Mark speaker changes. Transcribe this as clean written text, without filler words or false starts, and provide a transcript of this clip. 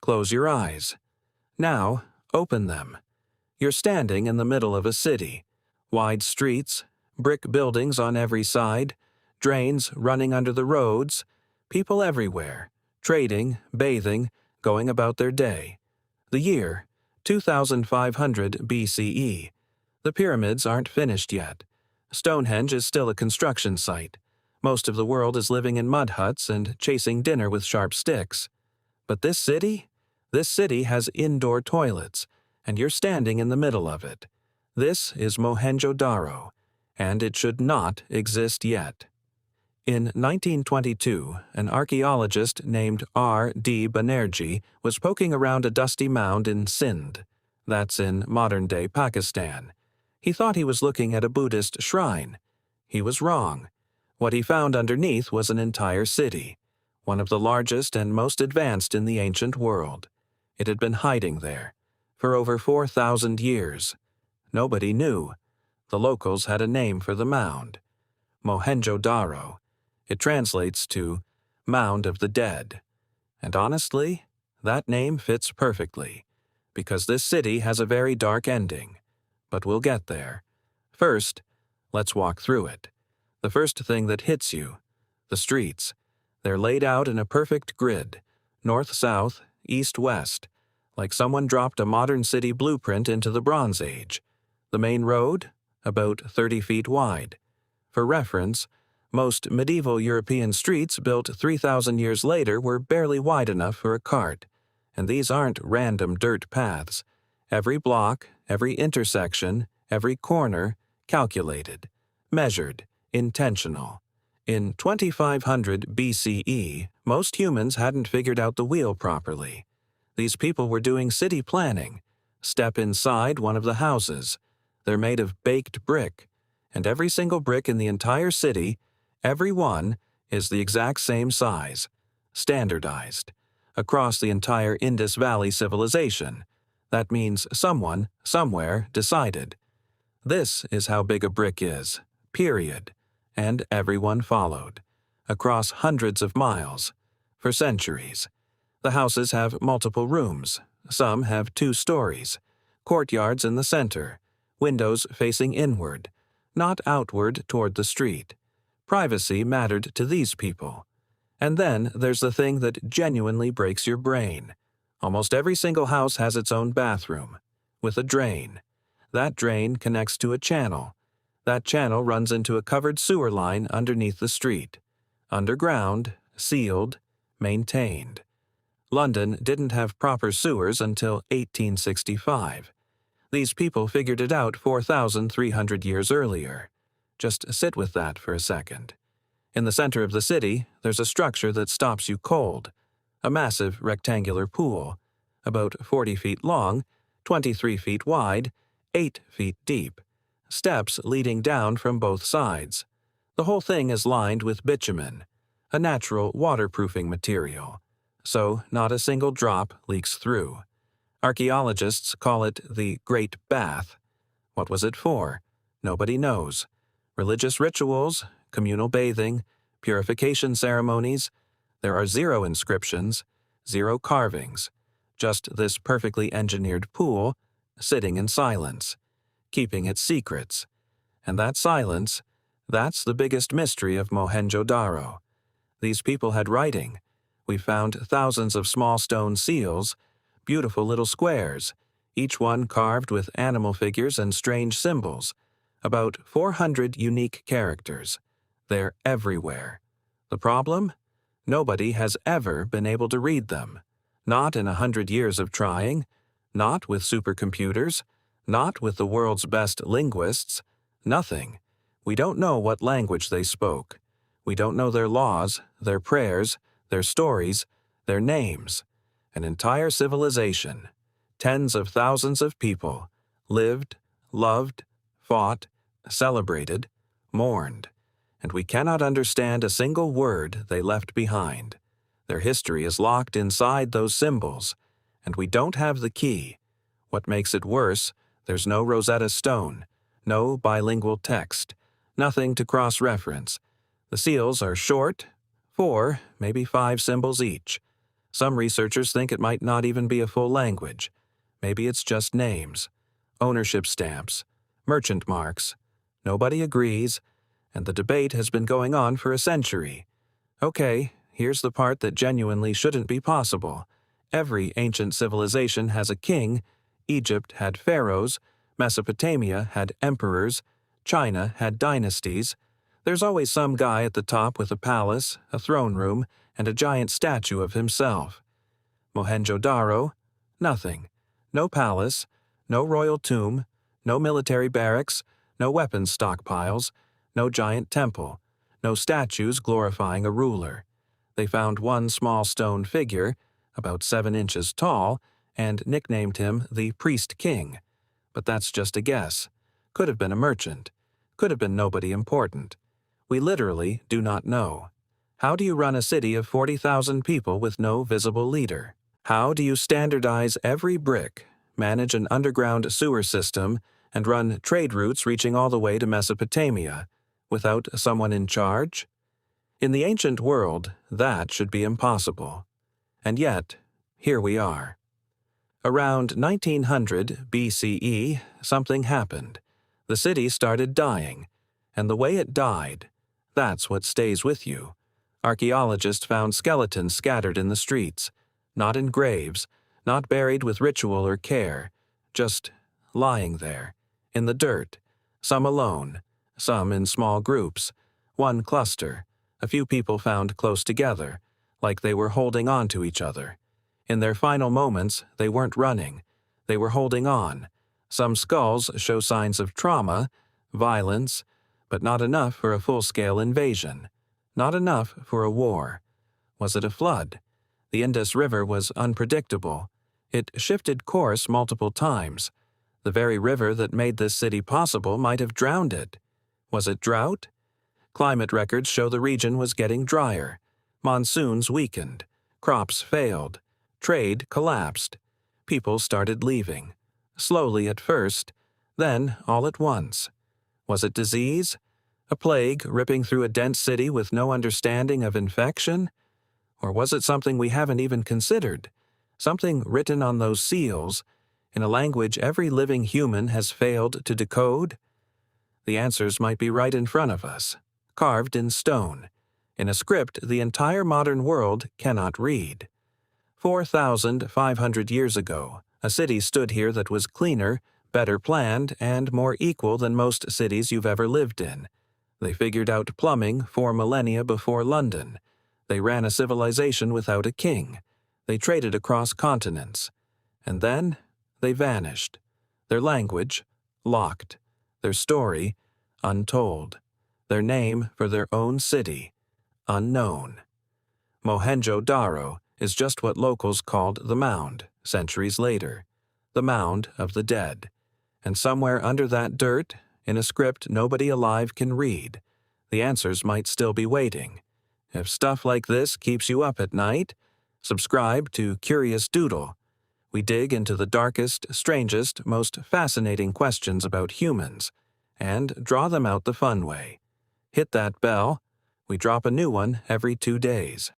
Speaker 1: Close your eyes. Now, open them. You're standing in the middle of a city. Wide streets, brick buildings on every side, drains running under the roads, people everywhere, trading, bathing, going about their day. The year, 2500 BCE. The pyramids aren't finished yet. Stonehenge is still a construction site. Most of the world is living in mud huts and chasing dinner with sharp sticks. But this city? This city has indoor toilets, and you're standing in the middle of it. This is Mohenjo-daro, and it should not exist yet. In 1922, an archaeologist named R.D. Banerjee was poking around a dusty mound in Sindh. That's in modern-day Pakistan. He thought he was looking at a Buddhist shrine. He was wrong. What he found underneath was an entire city, one of the largest and most advanced in the ancient world. It had been hiding there for over 4,000 years. Nobody knew. The locals had a name for the mound: Mohenjo-daro. It translates to Mound of the Dead. And honestly, that name fits perfectly, because this city has a very dark ending. But we'll get there. First, let's walk through it. The first thing that hits you: the streets. They're laid out in a perfect grid, north-south, east-west, like someone dropped a modern city blueprint into the Bronze Age. The main road? About 30 feet wide. For reference, most medieval European streets built 3,000 years later were barely wide enough for a cart. And these aren't random dirt paths. Every block, every intersection, every corner, calculated, measured, intentional. In 2500 BCE, most humans hadn't figured out the wheel properly. These people were doing city planning. Step inside one of the houses. They're made of baked brick, and every single brick in the entire city, every one, is the exact same size, standardized, across the entire Indus Valley civilization. That means someone, somewhere, decided. This is how big a brick is, period. And everyone followed, across hundreds of miles, for centuries. The houses have multiple rooms. Some have 2 stories, courtyards in the center, windows facing inward, not outward toward the street. Privacy mattered to these people. And then there's the thing that genuinely breaks your brain. Almost every single house has its own bathroom, with a drain. That drain connects to a channel. That channel runs into a covered sewer line underneath the street. Underground, sealed, maintained. London didn't have proper sewers until 1865. These people figured it out 4,300 years earlier. Just sit with that for a second. In the center of the city, there's a structure that stops you cold. A massive rectangular pool, about 40 feet long, 23 feet wide, 8 feet deep. Steps leading down from both sides. The whole thing is lined with bitumen, a natural waterproofing material, so not a single drop leaks through. Archaeologists call it the Great Bath. What was it for? Nobody knows. Religious rituals, communal bathing, purification ceremonies. There are 0 inscriptions, 0 carvings, just this perfectly engineered pool, sitting in silence, keeping its secrets. And that silence, that's the biggest mystery of Mohenjo-daro. These people had writing. We found thousands of small stone seals, beautiful little squares, each one carved with animal figures and strange symbols. About 400 unique characters. They're everywhere. The problem? Nobody has ever been able to read them. Not in 100 years of trying, not with supercomputers, not with the world's best linguists, nothing. We don't know what language they spoke. We don't know their laws, their prayers, their stories, their names. An entire civilization, tens of thousands of people, lived, loved, fought, celebrated, mourned, and we cannot understand a single word they left behind. Their history is locked inside those symbols, and we don't have the key. What makes it worse, there's no Rosetta Stone, no bilingual text, nothing to cross-reference. The seals are short, 4, maybe 5 symbols each. Some researchers think it might not even be a full language. Maybe it's just names, ownership stamps, merchant marks. Nobody agrees, and the debate has been going on for a century. Okay, here's the part that genuinely shouldn't be possible. Every ancient civilization has a king. Egypt had pharaohs. Mesopotamia had emperors. China had dynasties. There's always some guy at the top with a palace, a throne room, and a giant statue of himself. Mohenjo-daro? Nothing. No palace, no royal tomb, no military barracks, no weapons stockpiles, no giant temple, no statues glorifying a ruler. They found one small stone figure, about 7 inches tall, and nicknamed him the Priest King. But that's just a guess. Could have been a merchant. Could have been nobody important. We literally do not know. How do you run a city of 40,000 people with no visible leader? How do you standardize every brick, manage an underground sewer system, and run trade routes reaching all the way to Mesopotamia, without someone in charge? In the ancient world, that should be impossible. And yet, here we are. Around 1900 BCE, something happened. The city started dying, and the way it died, that's what stays with you. Archaeologists found skeletons scattered in the streets, not in graves, not buried with ritual or care, just lying there, in the dirt, some alone, some in small groups, one cluster, a few people found close together, like they were holding on to each other. In their final moments, they weren't running. They were holding on. Some skulls show signs of trauma, violence, but not enough for a full-scale invasion. Not enough for a war. Was it a flood? The Indus River was unpredictable. It shifted course multiple times. The very river that made this city possible might have drowned it. Was it drought? Climate records show the region was getting drier. Monsoons weakened. Crops failed. Trade collapsed. People started leaving. Slowly at first, then all at once. Was it disease? A plague ripping through a dense city with no understanding of infection? Or was it something we haven't even considered? Something written on those seals, in a language every living human has failed to decode? The answers might be right in front of us, carved in stone, in a script the entire modern world cannot read. 4,500 years ago, a city stood here that was cleaner, better planned, and more equal than most cities you've ever lived in. They figured out plumbing 4 millennia before London. They ran a civilization without a king. They traded across continents. And then they vanished. Their language, locked. Their story, untold. Their name for their own city, unknown. Mohenjo-daro is just what locals called the Mound, centuries later. The Mound of the Dead. And somewhere under that dirt, in a script nobody alive can read, the answers might still be waiting. If stuff like this keeps you up at night, subscribe to Curious Doodle. We dig into the darkest, strangest, most fascinating questions about humans, and draw them out the fun way. Hit that bell. We drop a new one every 2 days.